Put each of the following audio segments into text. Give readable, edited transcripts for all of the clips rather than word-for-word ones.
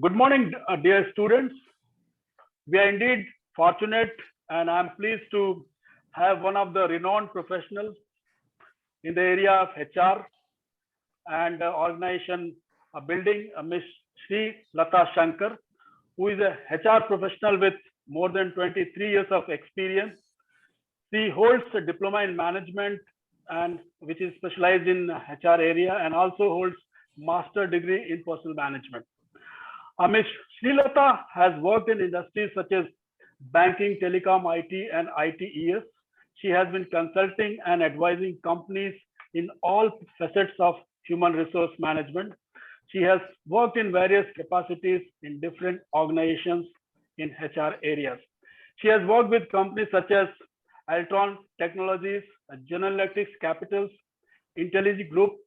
Good morning, dear students. We are indeed fortunate, and I'm pleased to have one of the renowned professionals in the area of HR and organization building, Ms. Sri Lata Shankar, who is a HR professional with more than 23 years of experience. She holds a diploma in management and which is specialized in HR area, and also holds master degree in personal management. Ms. Srilata has worked in industries such as banking, telecom, IT, and ITES. She has been consulting and advising companies in all facets of human resource management. She has worked in various capacities in different organizations in HR areas. She has worked with companies such as Altron Technologies, General Electric Capitals, Intelligent Group,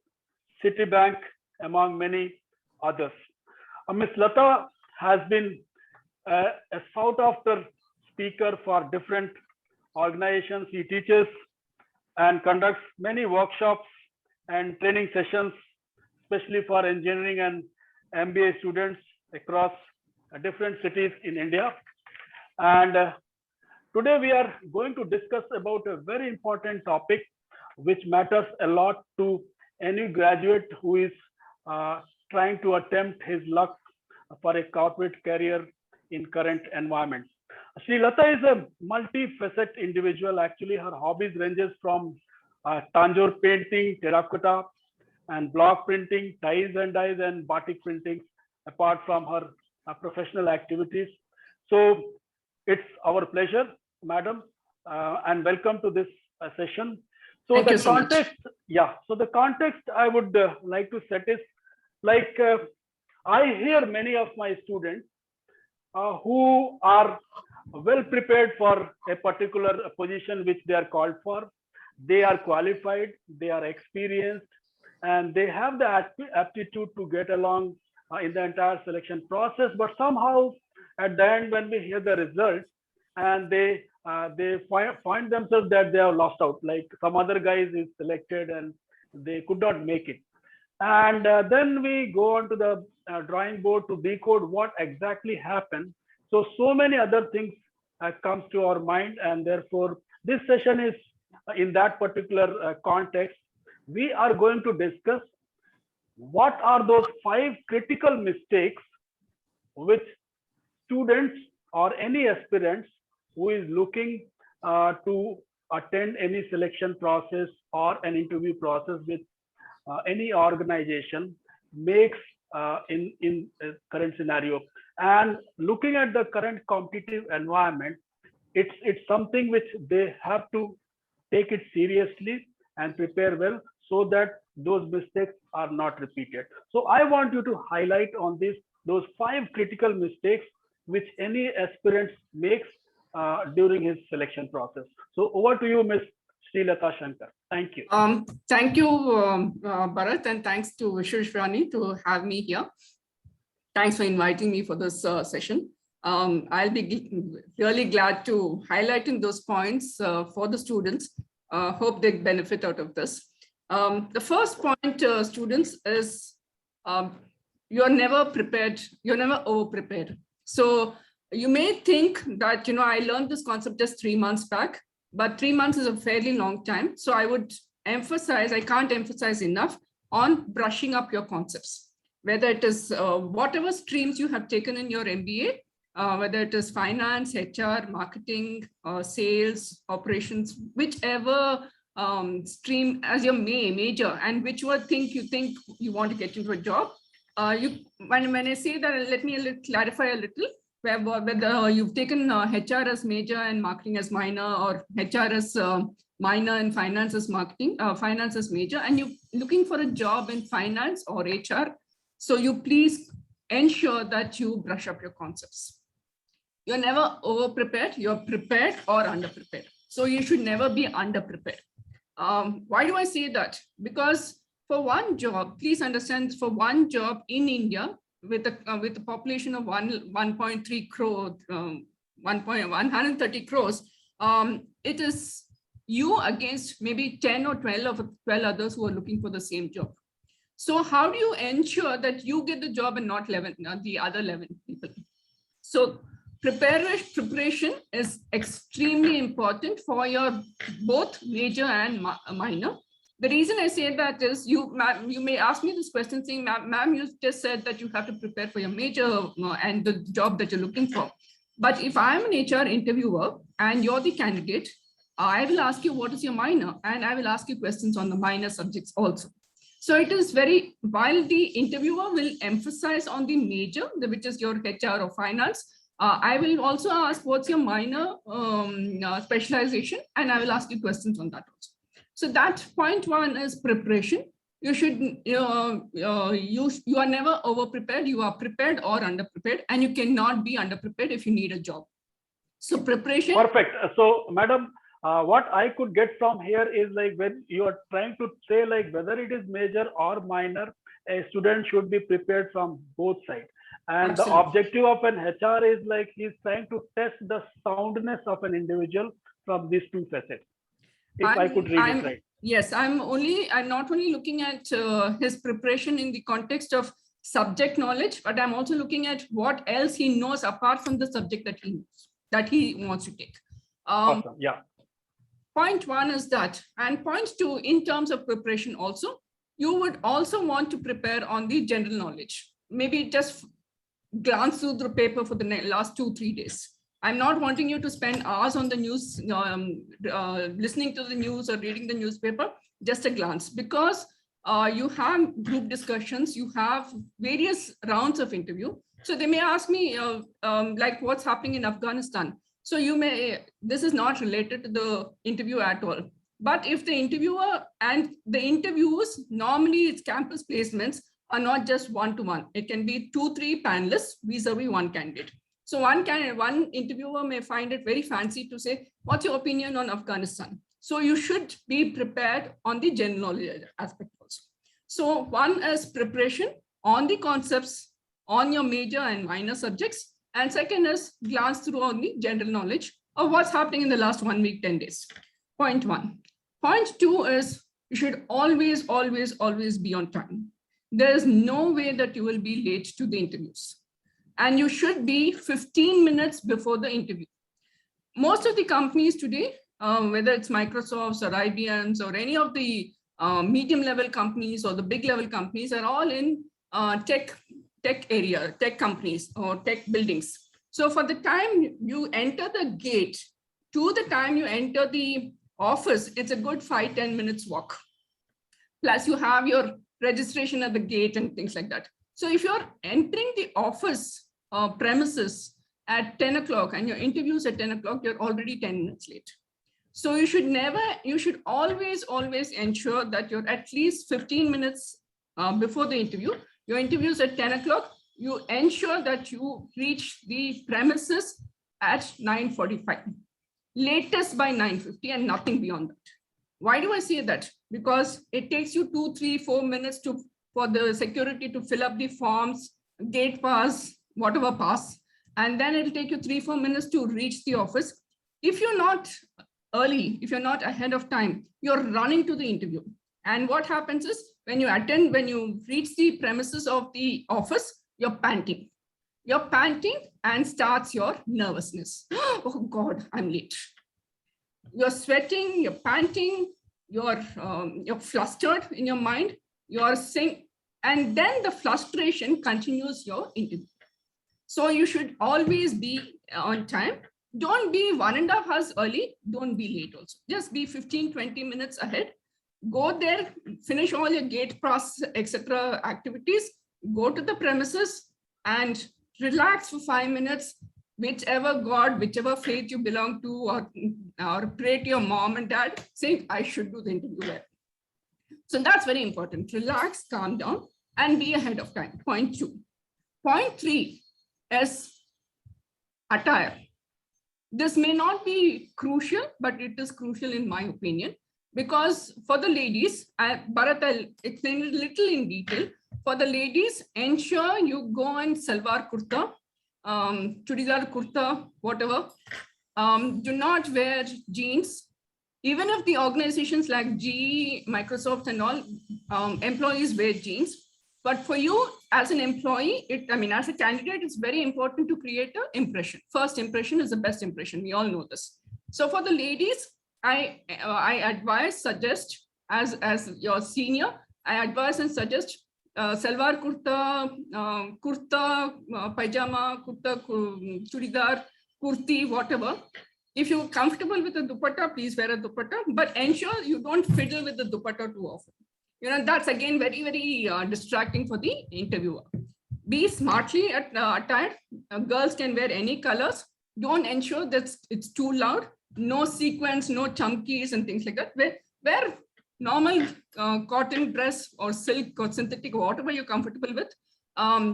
Citibank, among many others. Ms. Lata has been a sought after speaker for different organizations. He teaches and conducts many workshops and training sessions, especially for engineering and MBA students across different cities in India. And today we are going to discuss about a very important topic which matters a lot to any graduate who is trying to attempt his luck for a corporate career in current environment. Sri Lata is a multifaceted individual. Actually, her hobbies ranges from Tanjore painting, terracotta, and block printing, ties and dyes, and batik printing, apart from her professional activities. So it's our pleasure, madam, and welcome to this session. So Thank the you so context, much. yeah. So the context I would like to set is like I hear many of my students who are well prepared for a particular position which they are called for. They are qualified, they are experienced, and they have the aptitude to get along in the entire selection process. But somehow, at the end, when we hear the results, and they find themselves that they have lost out. Like some other guys is selected and they could not make it. And then we go on to the drawing board to decode what exactly happened. So many other things comes to our mind, and therefore this session is in that particular context. We are going to discuss what are those 5 critical mistakes which students or any aspirants who is looking to attend any selection process or an interview process with any organization makes in current scenario. And looking at the current competitive environment, it's something which they have to take it seriously and prepare well so that those mistakes are not repeated. So I want you to highlight on this those 5 critical mistakes which any aspirant makes during his selection process. So over to you, Ms. Sri Lata Shankar. Thank you. Thank you, Bharat, and thanks to Vishwashwani to have me here. Thanks for inviting me for this session. I'll be really glad to highlighting those points for the students. Hope they benefit out of this. The first point, students, is you're never prepared. You're never over-prepared. So you may think that, I learned this concept just 3 months back, but 3 months is a fairly long time. So I would emphasize, I can't emphasize enough on brushing up your concepts, whether it is whatever streams you have taken in your MBA, whether it is finance, HR, marketing, sales, operations, whichever stream as your major, and which one you think you want to get into a job. When I say that, let me clarify a little. Whether you've taken HR as major and marketing as minor, or HR as minor and finance as finance as major, and you're looking for a job in finance or HR, so you please ensure that you brush up your concepts. You're never over-prepared, you're prepared or under-prepared. So you should never be under-prepared. Why do I say that? Because for one job, please understand, for one job in India, with a population of 1.3 crore, 130 crores, it is you against maybe 10 or 12 others who are looking for the same job. So how do you ensure that you get the job and not the other 11 people? So preparation is extremely important for your both major and minor. The reason I say that is you may ask me this question saying, ma'am, you just said that you have to prepare for your major and the job that you're looking for. But if I'm an HR interviewer and you're the candidate, I will ask you what is your minor, and I will ask you questions on the minor subjects also. So it is while the interviewer will emphasize on the major, which is your HR or finance, I will also ask what's your minor specialization, and I will ask you questions on that also. So that point one is preparation. You should, you are never over prepared. You are prepared or underprepared, and you cannot be underprepared if you need a job. So preparation. Perfect. So, madam, what I could get from here is like when you are trying to say like whether it is major or minor, a student should be prepared from both sides. And Absolutely. The objective of an HR is like he's trying to test the soundness of an individual from these two facets. If I could read it right. Yes, I'm not only looking at his preparation in the context of subject knowledge, but I'm also looking at what else he knows apart from the subject that he knows, that he wants to take. Awesome. Yeah. Point one is that, and point two, in terms of preparation also, you would also want to prepare on the general knowledge. Maybe just glance through the paper for the last 2-3 days. I'm not wanting you to spend hours on the news, listening to the news or reading the newspaper, just a glance, because you have group discussions, you have various rounds of interview. So they may ask me like what's happening in Afghanistan. So this is not related to the interview at all. But if the interviewer and the interviews, normally it's campus placements, are not just one-to-one. It can be 2-3 panelists vis-a-vis one candidate. So one interviewer may find it very fancy to say, what's your opinion on Afghanistan? So you should be prepared on the general knowledge aspect also. So one is preparation on the concepts on your major and minor subjects. And second is glance through on the general knowledge of what's happening in the last 1 week, 10 days. Point one. Point two is you should always be on time. There is no way that you will be late to the interviews. And you should be 15 minutes before the interview. Most of the companies today, whether it's Microsoft's or IBM's or any of the medium level companies or the big level companies, are all in tech area, tech companies or tech buildings. So for the time you enter the gate to the time you enter the office, it's a good 5-10 minutes walk. Plus you have your registration at the gate and things like that. So if you're entering the office premises at 10 o'clock and your interview's at 10 o'clock, you're already 10 minutes late. So you should always ensure that you're at least 15 minutes before the interview. Your interview's at 10 o'clock. You ensure that you reach the premises at 9:45, latest by 9:50 and nothing beyond that. Why do I say that? Because it takes you 2, 3, 4 minutes for the security to fill up the forms, gate pass, whatever pass, and then it'll take you 3-4 minutes to reach the office. If you're not early, if you're not ahead of time, you're running to the interview. And what happens is when you reach the premises of the office, you're panting. You're panting and starts your nervousness. Oh God, I'm late. You're sweating, you're panting, you're flustered in your mind, you're saying, and then the frustration continues your interview. So you should always be on time. Don't be 1.5 hours early. Don't be late also. Just be 15-20 minutes ahead. Go there, finish all your gate pass, etc. activities, go to the premises and relax for 5 minutes. Whichever God, whichever faith you belong to, or pray to your mom and dad, saying, I should do the interview there. So that's very important. Relax, calm down, and be ahead of time. Point two. Point three is attire. This may not be crucial, but it is crucial in my opinion, because for the ladies, Bharat, I'll explain it a little in detail. For the ladies, ensure you go in salwar kurta, chudidar kurta, whatever. Do not wear jeans. even if the organizations like GE, Microsoft and all, employees wear jeans, but for you as an employee, as a candidate, it's very important to create an impression. First impression is the best impression. We all know this. So for the ladies, I advise, suggest as your senior, I advise and suggest salwar kurta, pajama, kurta, churidar, kurti, whatever. If you're comfortable with a dupatta, please wear a dupatta, but ensure you don't fiddle with the dupatta too often. That's again very, very distracting for the interviewer. Be smartly attired. Girls can wear any colors. Don't ensure that it's too loud. No sequins, no chumkies and things like that. Wear normal cotton dress or silk or synthetic, whatever you're comfortable with.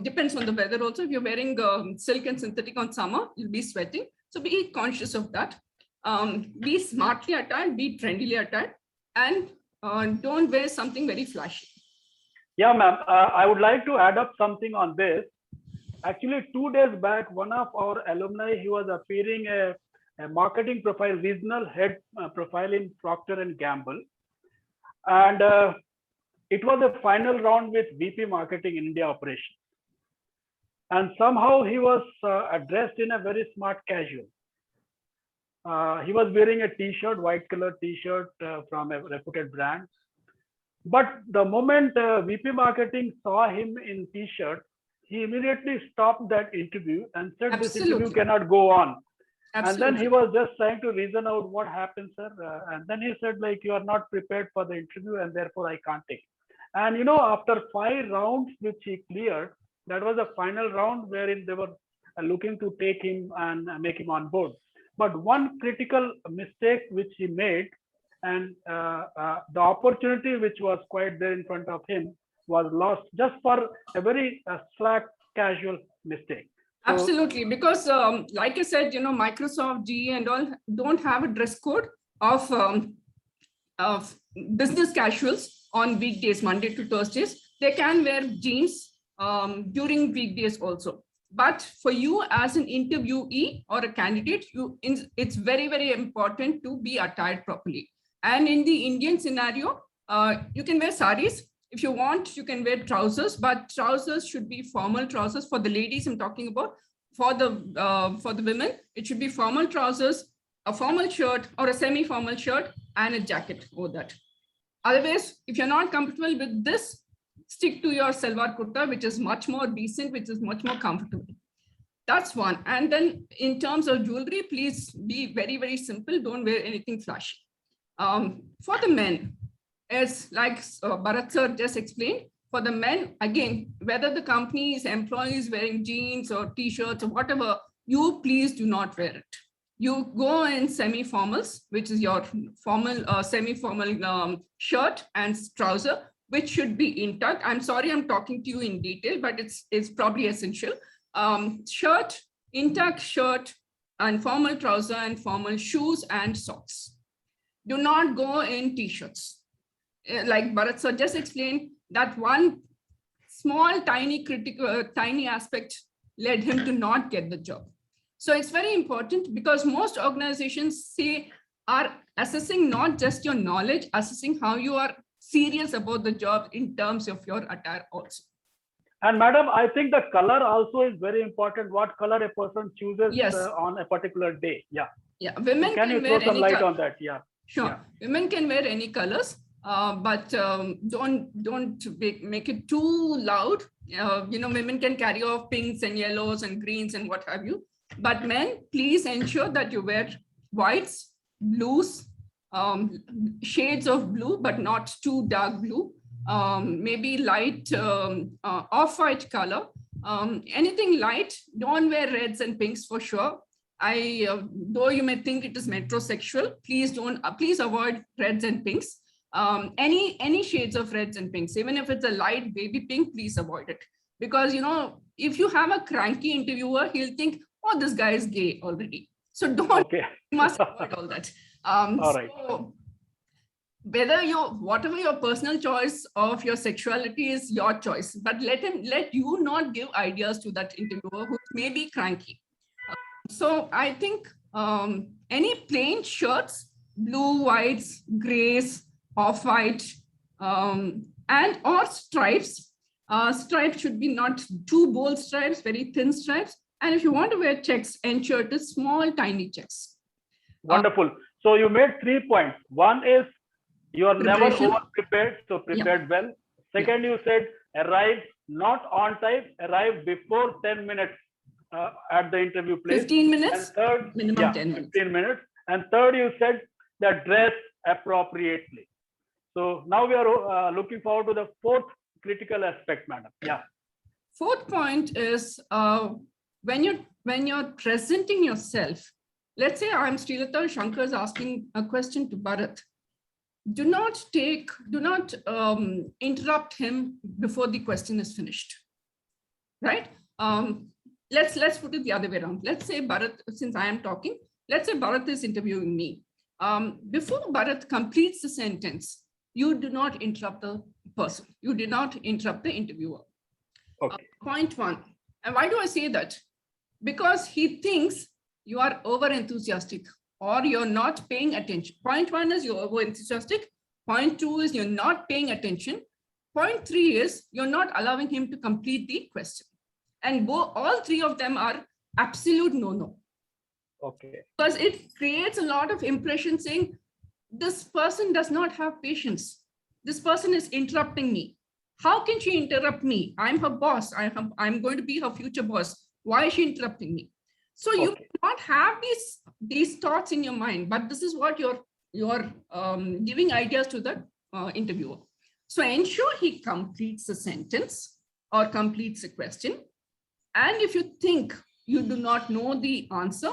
Depends on the weather also. If you're wearing silk and synthetic on summer, you'll be sweating. So be conscious of that. Be smartly attired, be trendily attired, and don't wear something very flashy. Yeah, ma'am. I would like to add up something on this. Actually, 2 days back, one of our alumni, he was appearing a marketing profile, regional head profile in Procter and Gamble. And it was a final round with VP Marketing in India operations. And somehow he was dressed in a very smart casual. He was wearing a t-shirt, white color t-shirt from a reputed brand. But the moment VP Marketing saw him in t-shirt, he immediately stopped that interview and said, Absolutely. This interview cannot go on. Absolutely. And then he was just trying to reason out what happened, sir. And then he said, like, you are not prepared for the interview and therefore I can't take it. And, after 5 rounds, which he cleared, that was the final round wherein they were looking to take him and make him on board. But one critical mistake which he made, and the opportunity which was quite there in front of him was lost just for a very slack, casual mistake. So, absolutely, because like I said, Microsoft, GE and all don't have a dress code of business casuals on weekdays, Monday to Thursdays. They can wear jeans during weekdays also. But for you as an interviewee or a candidate, it's very, very important to be attired properly. And in the Indian scenario, you can wear saris. If you want, you can wear trousers, but trousers should be formal trousers. For the ladies, I'm talking about. For the women, it should be formal trousers, a formal shirt or a semi-formal shirt and a jacket over that. Otherwise, if you're not comfortable with this, stick to your salwar kurta, which is much more decent, which is much more comfortable. That's one. And then in terms of jewelry, please be very, very simple. Don't wear anything flashy. For the men, as like Bharat sir just explained, for the men, again, whether the company's employees wearing jeans or t-shirts or whatever, you please do not wear it. You go in semi-formals, which is your formal, semi-formal shirt and trouser, which should be intact. I'm sorry, I'm talking to you in detail, but it's probably essential. Shirt, intact shirt, and formal trouser and formal shoes and socks. Do not go in t-shirts. Like Bharat sir just explained, that one small, tiny aspect led him to not get the job. So it's very important because most organizations are assessing not just your knowledge, assessing how you are serious about the job in terms of your attire also. And madam, I think the color also is very important. What color a person chooses on a particular day. Yeah. Yeah. Women so can you throw some light on that? Yeah. Sure. Yeah. Women can wear any colors, but don't make it too loud. Women can carry off pinks and yellows and greens and what have you. But men, please ensure that you wear whites, blues, shades of blue, but not too dark blue. Maybe light off-white color. Anything light. Don't wear reds and pinks for sure. Though you may think it is metrosexual, please avoid reds and pinks. Any shades of reds and pinks, even if it's a light baby pink, please avoid it. Because if you have a cranky interviewer, he'll think, oh, this guy is gay already. So you must avoid all that. All right. So whether whatever your personal choice of your sexuality is your choice, but let you not give ideas to that interviewer who may be cranky. So I think any plain shirts blue, whites, grays, off-white, and or stripes. Stripes should be not too bold stripes, very thin stripes. And if you want to wear checks, ensure it is small, tiny checks. Wonderful. So you made 3 points. One is you are never Preparation. over prepared, so prepared well. Second, you said arrive not on time, arrive before 10 minutes at the interview place. 15 minutes, and third, minimum 10 minutes. 15 minutes. And third, you said that dress appropriately. So now we are looking forward to the fourth critical aspect, madam. Yeah. Fourth point is when you're presenting yourself. Let's say I'm Srilata, Shankar is asking a question to Bharat. Do not interrupt him before the question is finished, right? Let's put it the other way around. Let's say Bharat, since I am talking, let's say Bharat is interviewing me. Before Bharat completes the sentence, you do not interrupt the person. You do not interrupt the interviewer. Okay. Point one. And why do I say that? Because he thinks you are over enthusiastic or you're not paying attention. Point one is you're over enthusiastic. Point two is you're not paying attention. Point three is you're not allowing him to complete the question. And all three of them are absolute no-no. Okay. Because it creates a lot of impression saying, this person does not have patience. This person is interrupting me. How can she interrupt me? I'm her boss. I'm going to be her future boss. Why is she interrupting me? So you cannot have these thoughts in your mind, but this is what you're giving ideas to the interviewer. So ensure he completes the sentence or completes the question. And if you think you do not know the answer,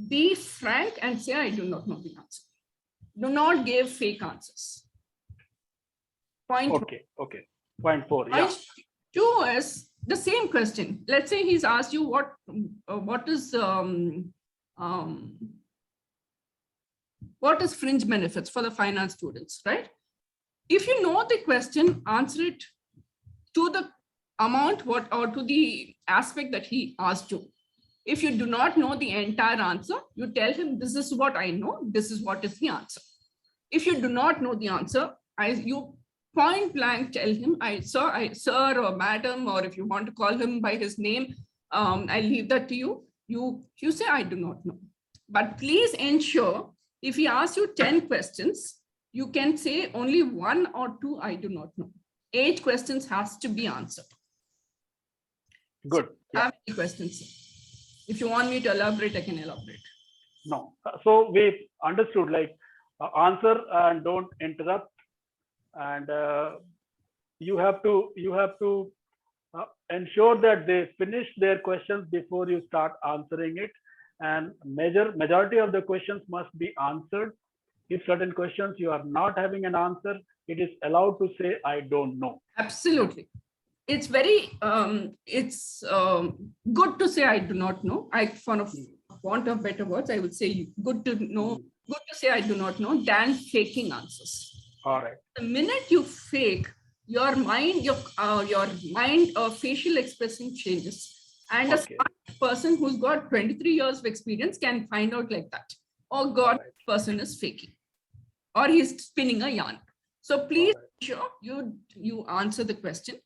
be frank and say, I do not know the answer. Do not give fake answers. Point okay. Point four. Yeah. Point two is the same question. Let's say he's asked you what is fringe benefits for the finance students, right? If you know the question, answer it to the amount or to the aspect that he asked you. If you do not know the entire answer, you tell him, this is what I know, this is what is the answer. If you do not know the answer, you point blank tell him, sir or madam, or if you want to call him by his name, I leave that to you. You say, I do not know. But please ensure if he asks you 10 questions, you can say only 1 or 2, I do not know. 8 questions has to be answered. Good. So, have any questions? If you want me to elaborate, I can elaborate. No. So we understood, like answer and don't interrupt. And you have to ensure that they finish their questions before you start answering it. And majority of the questions must be answered. If certain questions you are not having an answer, it is allowed to say, I don't know. Absolutely. It's very, good to say, I do not know. For want of better words, I would say good to say, I do not know, than faking answers. All right. The minute you fake, your mind facial expression changes. And a smart person who's got 23 years of experience can find out like that. Oh God, this person is faking. Or he's spinning a yarn. So please ensure you answer the question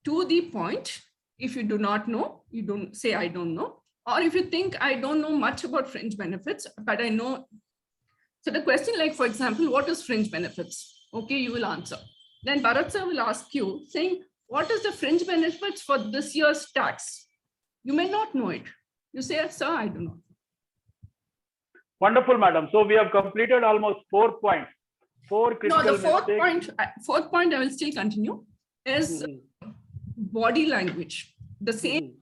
to the point. If you do not know, you don't say, I don't know. Or if you think, I don't know much about fringe benefits, but I know. So the question, like, for example, what is fringe benefits? Okay, you will answer. Then Bharat sir will ask you saying, what is the fringe benefits for this year's tax? You may not know it. You say, sir, I do not know. Wonderful, madam. So we have completed almost 4 points. 4 critical No, the fourth point I will still continue is body language. The same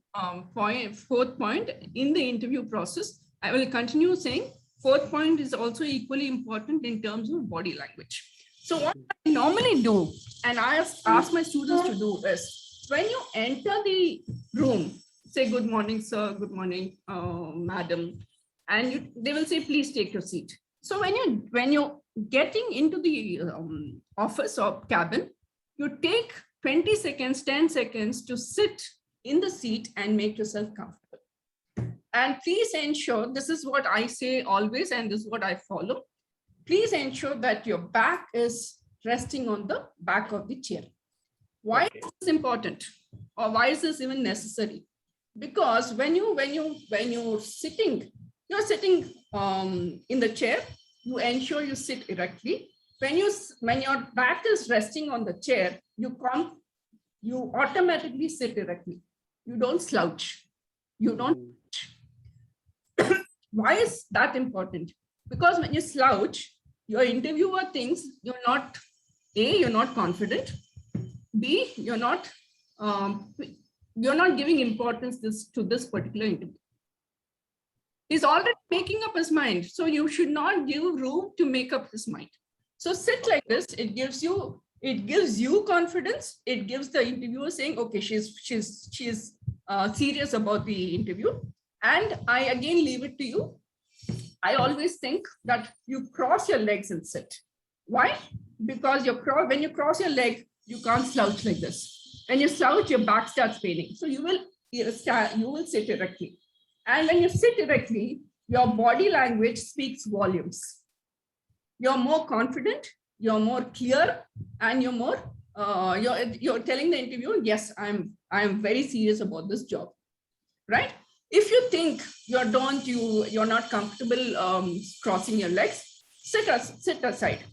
fourth point in the interview process. I will continue saying fourth point is also equally important in terms of body language. So what I normally do, and I ask my students to do, is when you enter the room, say, good morning, sir, good morning, madam, and they will say, please take your seat. So when you're getting into the office or cabin, you take 20 seconds, 10 seconds to sit in the seat and make yourself comfortable. And please ensure, this is what I say always, and this is what I follow. please ensure that your back is resting on the back of the chair. Why Okay. is this important, or why is this even necessary? Because when you're sitting in the chair, you ensure you sit erectly. When your back is resting on the chair, you automatically sit erectly. You don't slouch. You don't. Why is that important? Because when you slouch, your interviewer thinks you're not confident. B, you're not giving importance to this particular interview. He's already making up his mind, so you should not give room to make up his mind. So sit like this. It gives you confidence. It gives the interviewer saying, okay, she's serious about the interview. And I again leave it to you. I always think that you cross your legs and sit. Why? Because when you cross your leg, you can't slouch like this. When you slouch, your back starts paining. So you will sit erectly. And when you sit erectly, your body language speaks volumes. You're more confident, you're more clear, and you're more you're telling the interviewer, yes, I'm very serious about this job, right? If you think you're not comfortable crossing your legs, sit aside.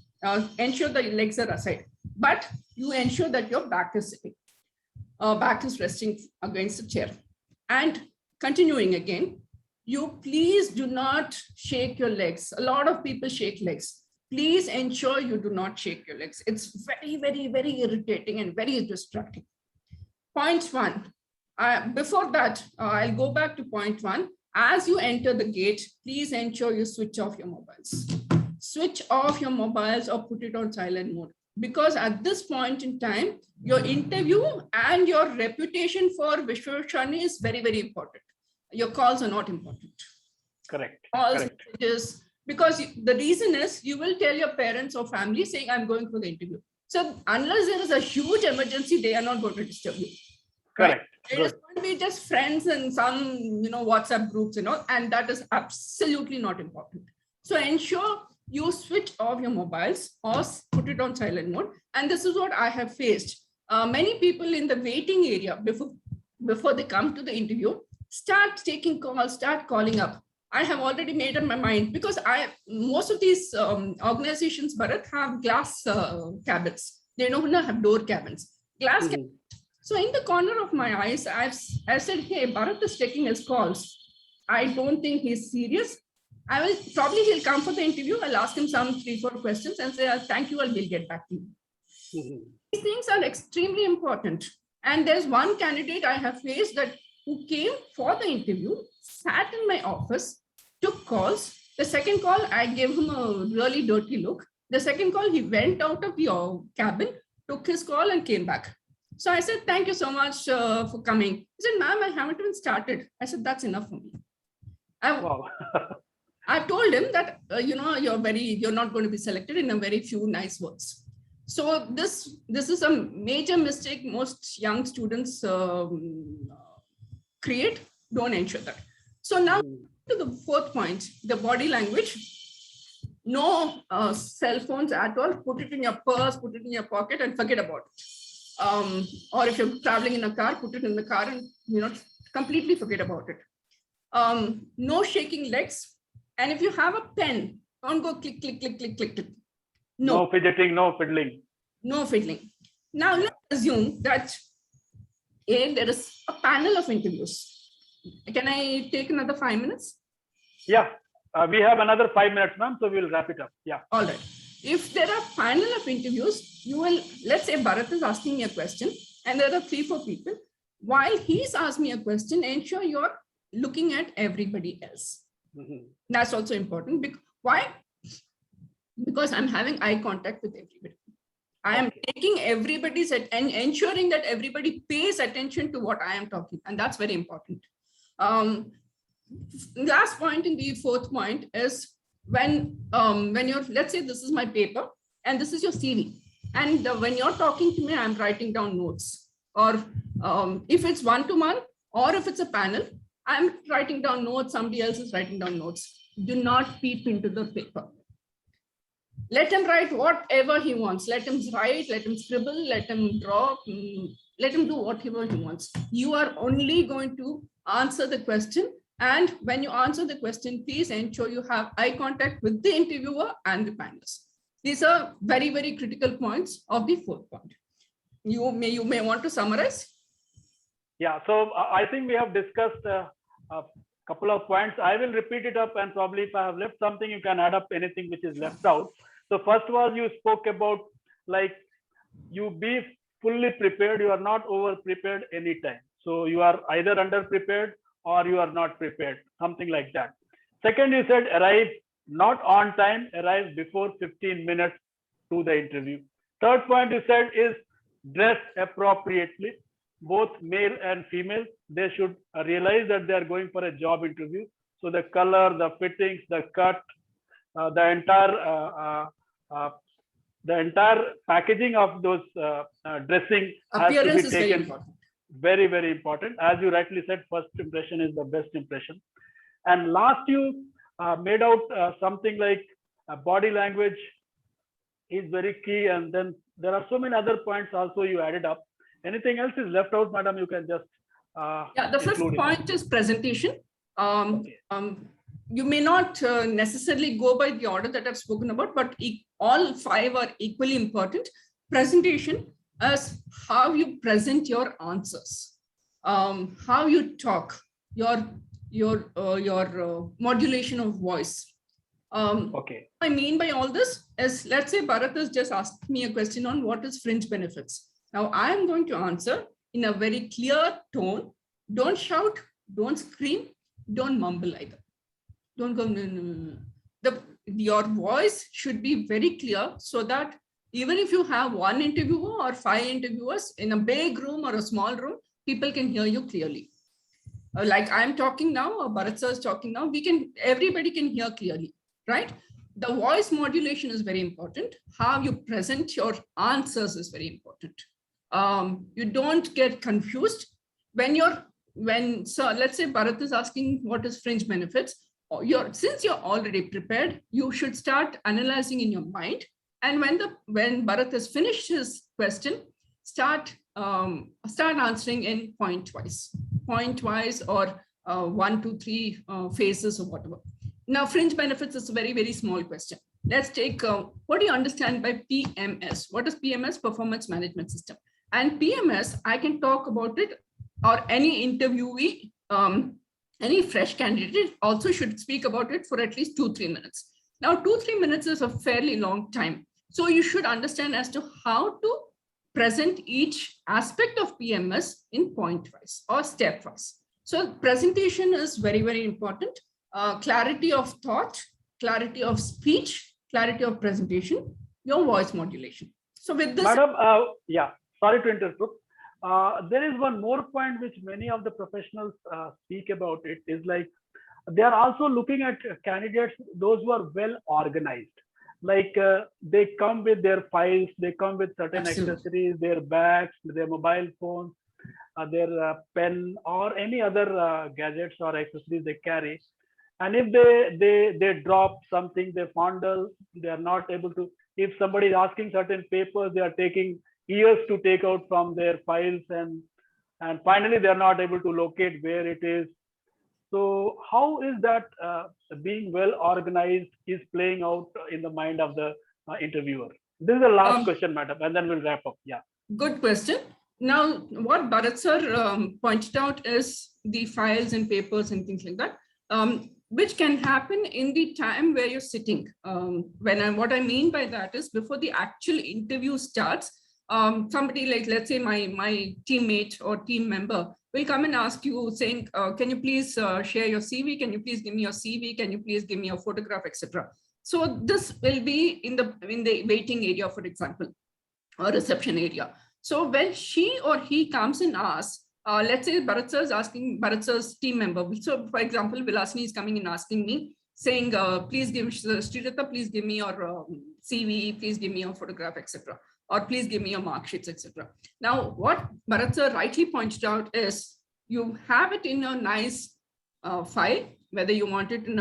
Ensure that your legs are aside, but you ensure that your back is resting against the chair. And continuing again, you please do not shake your legs. A lot of people shake legs. Please ensure you do not shake your legs. It's very, very, very irritating and very distracting. Point one. Before that, I'll go back to point one. As you enter the gate, please ensure you switch off your mobiles. Switch off your mobiles or put it on silent mode. Because at this point in time, your interview and your reputation for Vishwashani is very, very important. Your calls are not important. Correct. Calls, Correct. messages, because the reason is you will tell your parents or family saying, I'm going for the interview. So unless there is a huge emergency, they are not going to disturb you. Correct. Right? It is going to be just friends and some, WhatsApp groups, and that is absolutely not important. So ensure you switch off your mobiles or put it on silent mode. And this is what I have faced. Many people in the waiting area before they come to the interview, start taking calls, start calling up. I have already made up my mind because most of these organizations, Bharat, have glass cabins. They don't have door cabins. Glass cabins. So in the corner of my eyes, I said, hey, Bharat is taking his calls. I don't think he's serious. He'll come for the interview. I'll ask him some 3-4 questions and say, thank you, we'll get back to you. These things are extremely important. And there's one candidate I have faced who came for the interview, sat in my office, took calls. The second call, I gave him a really dirty look. The second call, he went out of the cabin, took his call and came back. So I said, thank you so much for coming. He said, ma'am, I haven't even started. I said, that's enough for me. Wow. I told him that, you're not going to be selected in a very few nice words. So this is a major mistake most young students create. Don't ensure that. So now to the fourth point, the body language. No cell phones at all. Put it in your purse, put it in your pocket and forget about it. Or if you're traveling in a car, put it in the car and completely forget about it. No shaking legs. And if you have a pen, don't go click, click, click, click, click, click. No fidgeting, no fiddling. No fiddling. Now let's assume that there is a panel of interviews. Can I take another 5 minutes? Yeah, we have another 5 minutes, ma'am, so we'll wrap it up. Yeah. All right. If there are panel of interviews, let's say Bharat is asking me a question and there are 3-4 people. While he's asking me a question, ensure you're looking at everybody else. That's also important. Why? Because I'm having eye contact with everybody. I am taking everybody's and ensuring that everybody pays attention to what I am talking. And that's very important. Last point in the fourth point is when you're, let's say this is my paper and this is your CV. And when you're talking to me, I'm writing down notes. Or if it's one-to-one or if it's a panel, I'm writing down notes, somebody else is writing down notes. Do not peep into the paper. Let him write whatever he wants. Let him write, let him scribble, let him draw, let him do whatever he wants. You are only going to answer the question. And when you answer the question, please ensure you have eye contact with the interviewer and the panelists. These are very, very critical points of the 4th point. You may want to summarize. Yeah, so I think we have discussed a couple of points. I will repeat it up, and probably if I have left something, you can add up anything which is left out. So first was you spoke about like you be fully prepared. You are not over prepared anytime. So you are either under prepared or you are not prepared, something like that. Second, you said arrive not on time, arrive before 15 minutes to the interview. Third point you said is dress appropriately. Both male and female, they should realize that they are going for a job interview. So the color, the fittings, the cut, the entire packaging of those dressing has to be taken. Very, very important. As you rightly said, first impression is the best impression. And last, you made out something like body language is very key. And then there are so many other points also you added up. Anything else is left out, madam? You can just yeah, the first point is presentation. Okay. You may not necessarily go by the order that I've spoken about, but all 5 are equally important. Presentation is how you present your answers, how you talk, your modulation of voice. Okay. What I mean by all this is, let's say Bharat has just asked me a question on what is fringe benefits. Now I am going to answer in a very clear tone. Don't shout, don't scream, don't mumble either. Don't go, your voice should be very clear so that even if you have 1 interviewer or 5 interviewers in a big room or a small room, people can hear you clearly. Like I'm talking now, or Bharat sir is talking now, everybody can hear clearly, right? The voice modulation is very important. How you present your answers is very important. You don't get confused so let's say Bharat is asking what is fringe benefits. Since you're already prepared, you should start analyzing in your mind. And when Bharat has finished his question, start answering in point-wise or 1, 2, 3 phases or whatever. Now, fringe benefits is a very, very small question. Let's take, what do you understand by PMS? What is PMS? Performance Management System. And PMS, I can talk about it, or any interviewee, any fresh candidate also should speak about it for at least 2-3 minutes. Now, 2-3 minutes is a fairly long time. So you should understand as to how to present each aspect of PMS in point-wise or step-wise. So presentation is very, very important. Clarity of thought, clarity of speech, clarity of presentation, your voice modulation. So with this— Madam, yeah, sorry to interrupt. There is one more point which many of the professionals speak about. It is like they are also looking at candidates, those who are well organized. Like they come with their files, they come with certain accessories, their bags, their mobile phones, their pen, or any other gadgets or accessories they carry. And if they drop something, they fondle, they are not able to. If somebody is asking certain papers, they are taking years to take out from their files, and finally they are not able to locate where it is. So how is that being well organized is playing out in the mind of the interviewer? This is the last question, madam, and then we'll wrap up. Yeah. Good question. Now, what Bharat sir pointed out is the files and papers and things like that, which can happen in the time where you're sitting. What I mean by that is before the actual interview starts, somebody like, let's say my teammate or team member will come and ask you saying, can you please share your CV? Can you please give me your CV? Can you please give me your photograph, etc. So this will be in the waiting area, for example, or reception area. So when she or he comes and asks, let's say Bharat sir is asking Bharat sir's team member. So for example, Vilasini is coming and asking me saying, please give Srilata, please give me your CV, please give me your photograph, etc. Or please give me your mark sheets, etc. Now, what Bharat sir rightly pointed out is you have it in a nice file. whether you want it in,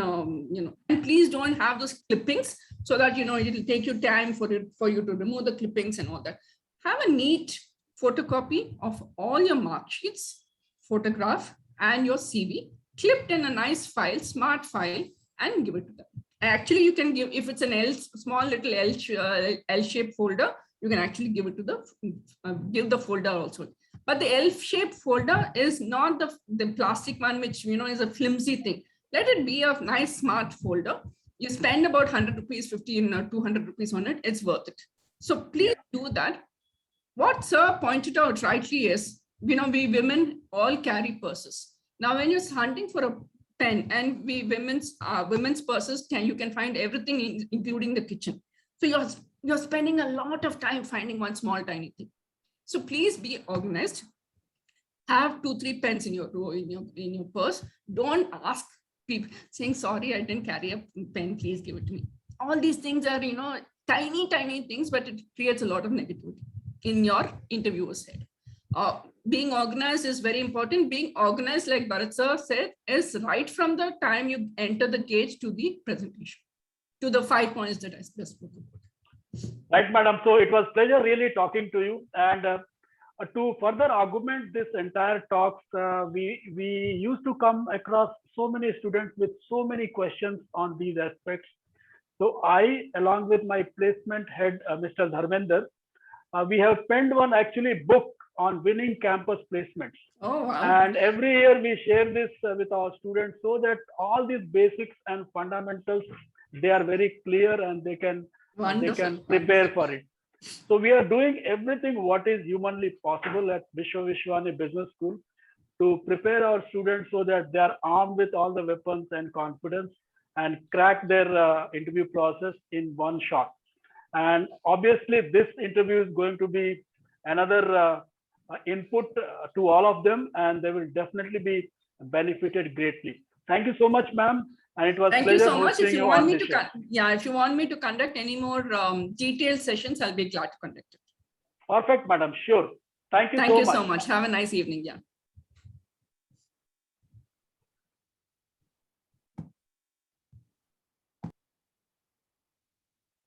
and please don't have those clippings so that, it'll take you time for you to remove the clippings and all that. Have a neat photocopy of all your mark sheets, photograph, and your CV clipped in a nice file, smart file, and give it to them. Actually, you can give, if it's an small little L-shaped folder, you can actually give it to give the folder also. But the L-shaped folder is not the plastic one, which, is a flimsy thing. Let it be a nice smart folder. You spend about 100 rupees, 15 or 200 rupees on it, it's worth it. So please do that. What Sir pointed out rightly is, we women all carry purses. Now, when you're hunting for a pen, and we women's purses, you can find everything, including the kitchen. So you're spending a lot of time finding one small tiny thing. So please be organized. Have 2-3 pens in your purse. Don't ask people saying, sorry, I didn't carry a pen, please give it to me. All these things are, tiny things, but it creates a lot of negativity in your interviewer's head. Being organized is very important. Being organized, like Bharat sir said, is right from the time you enter the gate to the presentation, to the 5 points that I just spoke about. Right, madam. So it was pleasure really talking to you. And to further augment this entire talks, we used to come across so many students with so many questions on these aspects. So I, along with my placement head, Mr. Dharmender, we have penned one actually book on winning campus placements. Oh, wow. And every year we share this with our students so that all these basics and fundamentals, they are very clear and they can prepare for it. So we are doing everything what is humanly possible at Vishwa Vishwani Business School to prepare our students so that they are armed with all the weapons and confidence and crack their interview process in one shot. And obviously this interview is going to be another input to all of them, and they will definitely be benefited greatly. Thank you so much, ma'am. And it was Thank pleasure you so much. If you want me to, if you want me to conduct any more detailed sessions, I'll be glad to conduct it. Perfect, madam. Sure. Thank you so much. Thank you so much. Have a nice evening. Yeah.